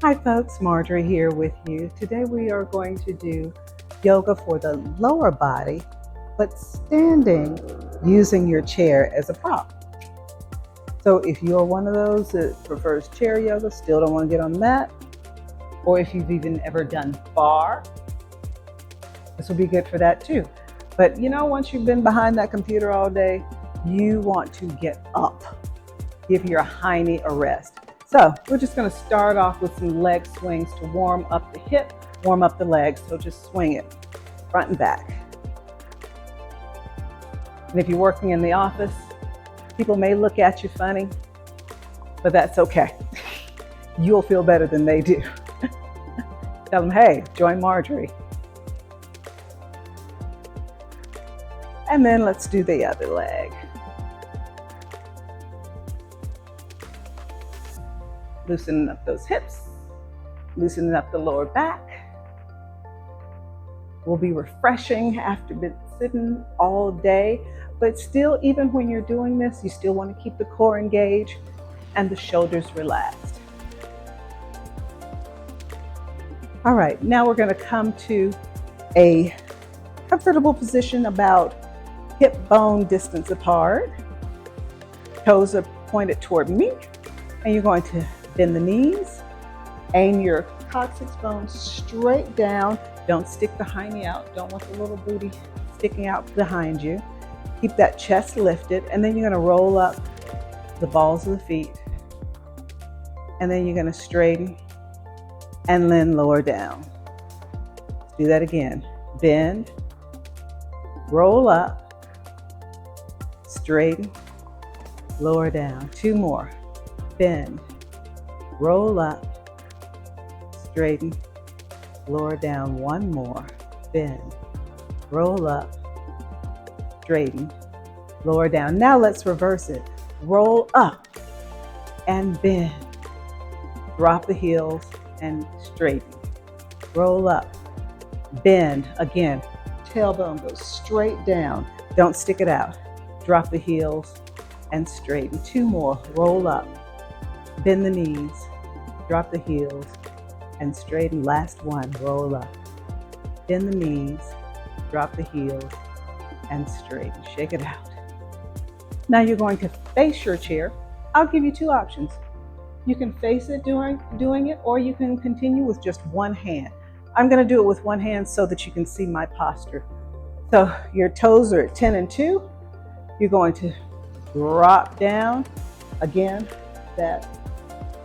Hi folks, Marjorie here with you. Today we are going to do yoga for the lower body, but standing using your chair as a prop. So if you're one of those that prefers chair yoga, still don't want to get on the mat, or if you've even ever done bar, this will be good for that too. But once you've been behind that computer all day, you want to get up, give your hiney a rest. So we're just going to start off with some leg swings to warm up the hip, warm up the legs. So just swing it front and back. And if you're working in the office, people may look at you funny, but that's okay. You'll feel better than they do. Tell them, hey, join Marjorie. And then let's do the other leg. Loosening up those hips, loosening up the lower back. Will be refreshing after been sitting all day, but still, even when you're doing this, you still want to keep the core engaged and the shoulders relaxed. All right, now we're going to come to a comfortable position about hip bone distance apart. Toes are pointed toward me, and you're going to bend the knees, aim your coccyx bone straight down. Don't stick the hiney out. Don't want the little booty sticking out behind you. Keep that chest lifted, and then you're going to roll up the balls of the feet, and then you're going to straighten and then lower down. Let's do that again. Bend, roll up, straighten, lower down. Two more. Bend, roll up, straighten, lower down. One more. Bend, roll up, straighten, lower down. Now let's reverse it. Roll up and bend. Drop the heels and straighten. Roll up, bend. Again, tailbone goes straight down. Don't stick it out. Drop the heels and straighten. Two more. Roll up, bend the knees, drop the heels and straighten. Last one. Roll up, bend the knees, drop the heels and straighten. Shake it out. Now you're going to face your chair. I'll give you two options. You can face it doing it, or you can continue with just one hand. I'm going to do it with one hand so that you can see my posture. So your toes are at 10 and 2. You're going to drop down. Again, that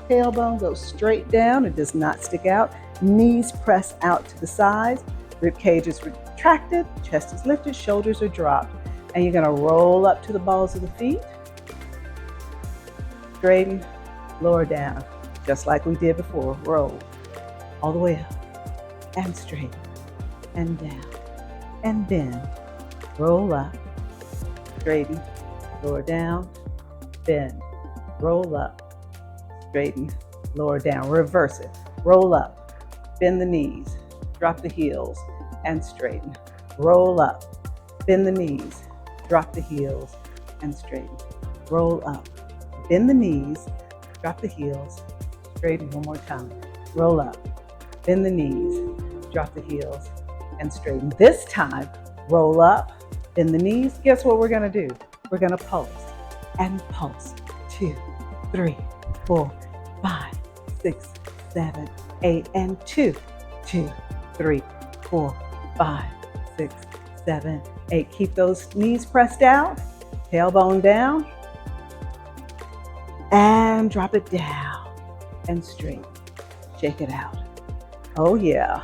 tailbone goes straight down. It does not stick out. Knees press out to the sides. Rib cage is retracted. Chest is lifted. Shoulders are dropped. And you're going to roll up to the balls of the feet. Straighten, lower down, just like we did before. Roll all the way up and straighten and down and bend. Roll up, straighten, lower down, bend. Roll up, straighten, lower down. Reverse it. Roll up, bend the knees, drop the heels and straighten. Roll up, bend the knees, drop the heels and straighten. Roll up, bend the knees, drop the heels, straighten. One more time. Roll up, bend the knees, drop the heels and straighten. This time, roll up, bend the knees. Guess what we're going to do? We're going to pulse and pulse. 2, 3, 4, 5, 6, 7, 8, and 2, 2, 3, 4, 5, 6, 7, 8. Keep those knees pressed out, tailbone down, and drop it down and straight. Shake it out. Oh yeah,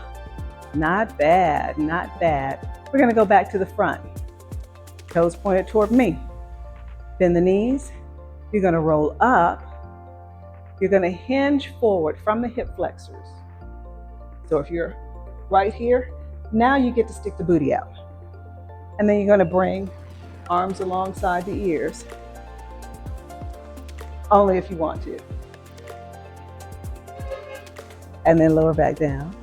not bad, not bad. We're going to go back to the front. Toes pointed toward me. Bend the knees. You're going to roll up. You're going to hinge forward from the hip flexors. So if you're right here, now you get to stick the booty out. And then you're going to bring arms alongside the ears. Only if you want to. And then lower back down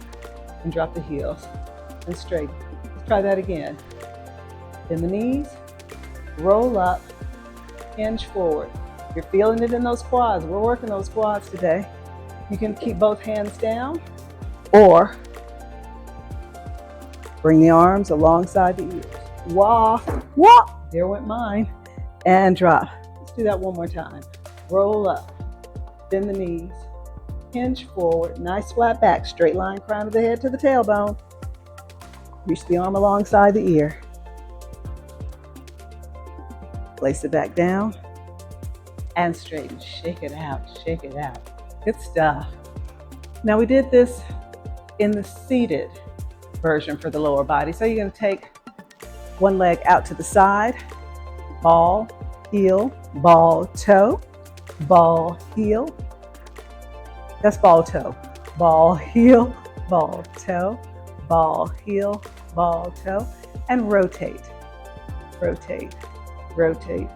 and drop the heels and straighten. Let's try that again. Bend the knees, roll up, hinge forward. You're feeling it in those quads. We're working those quads today. You can keep both hands down or bring the arms alongside the ears. Wah, wah, there went mine. And drop. Let's do that one more time. Roll up, bend the knees, hinge forward, nice flat back, straight line crown of the head to the tailbone. Reach the arm alongside the ear. Place it back down and straighten. Shake it out, shake it out. Good stuff. Now we did this in the seated version for the lower body. So you're going to take one leg out to the side, ball, heel, ball, toe, ball, heel. That's ball, toe. Ball, heel, ball, toe, ball, heel, ball, toe, and rotate, rotate, rotate,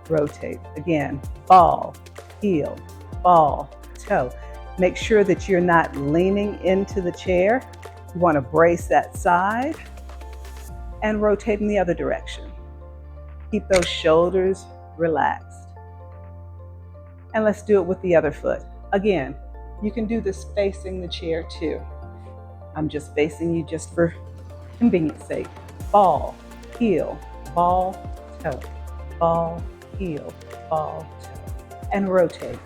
rotate. Again, ball, heel, ball, toe. Make sure that you're not leaning into the chair. You want to brace that side and rotate in the other direction. Keep those shoulders relaxed. And let's do it with the other foot. Again, you can do this facing the chair too. I'm just facing you just for convenience sake. Ball, heel, ball, toe, ball, heel, ball, toe, and rotate.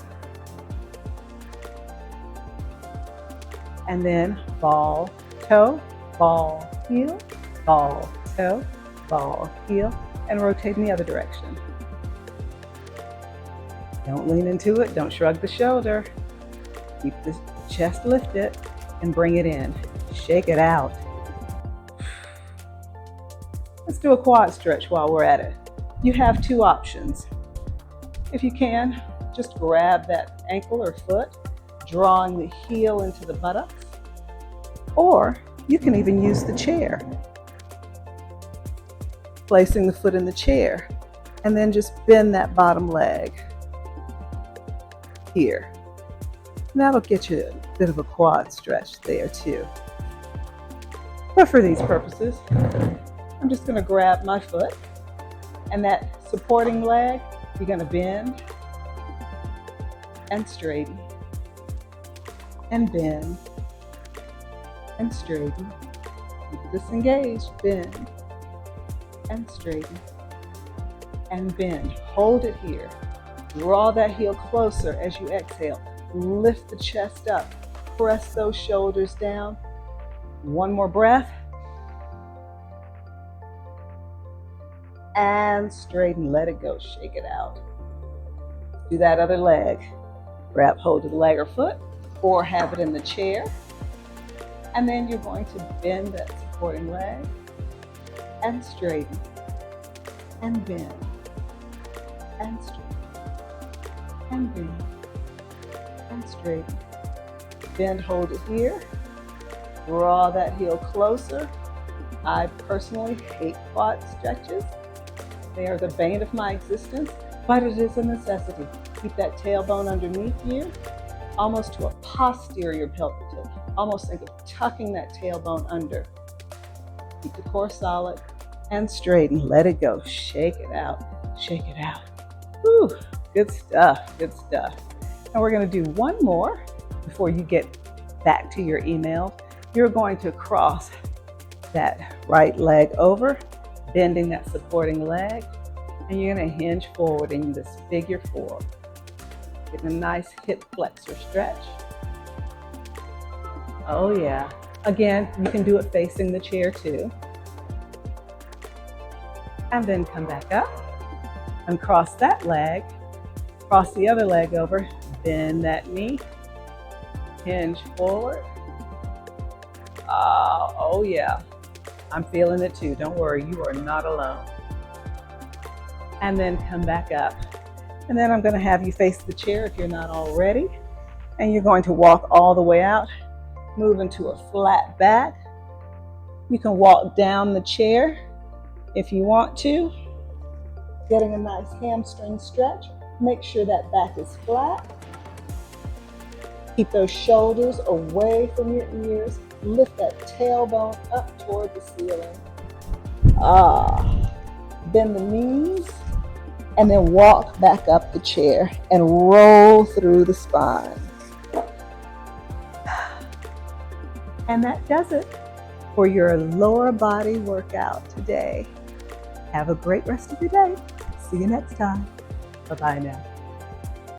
And then ball, toe, ball, heel, ball, toe, ball, heel, and rotate in the other direction. Don't lean into it, don't shrug the shoulder. Keep the chest lifted and bring it in. Shake it out. Let's do a quad stretch while we're at it. You have two options. If you can, just grab that ankle or foot, drawing the heel into the buttocks, or you can even use the chair. Placing the foot in the chair, and then just bend that bottom leg here. And that'll get you a bit of a quad stretch there too. But for these purposes, I'm just going to grab my foot, and that supporting leg, you're going to bend and straighten and bend and straighten. Keep this engaged, bend and straighten and bend. Hold it here. Draw that heel closer as you exhale. Lift the chest up. Press those shoulders down. One more breath. And straighten. Let it go. Shake it out. Do that other leg. Grab hold of the leg or foot, or have it in the chair. And then you're going to bend that supporting leg and straighten and bend and straighten and bend and straighten. Bend, hold it here. Draw that heel closer. I personally hate quad stretches. They are the bane of my existence, but it is a necessity. Keep that tailbone underneath you, almost to a posterior pelvic tilt. Almost think of tucking that tailbone under. Keep the core solid and straighten. Let it go. Shake it out. Shake it out. Whew. Good stuff. Good stuff. Now we're going to do one more before you get back to your email. You're going to cross that right leg over, bending that supporting leg, and you're going to hinge forward in this figure four. Get a nice hip flexor stretch. Oh yeah. Again, you can do it facing the chair too. And then come back up and cross that leg, cross the other leg over, bend that knee, hinge forward. Oh yeah, I'm feeling it too. Don't worry, you are not alone. And then come back up. And then I'm going to have you face the chair if you're not already. And you're going to walk all the way out, move into a flat back. You can walk down the chair if you want to, getting a nice hamstring stretch. Make sure that back is flat. Keep those shoulders away from your ears. Lift that tailbone up toward the ceiling. Bend the knees and then walk back up the chair and roll through the spine. And that does it for your lower body workout today. Have a great rest of your day. See you next time. Bye-bye now.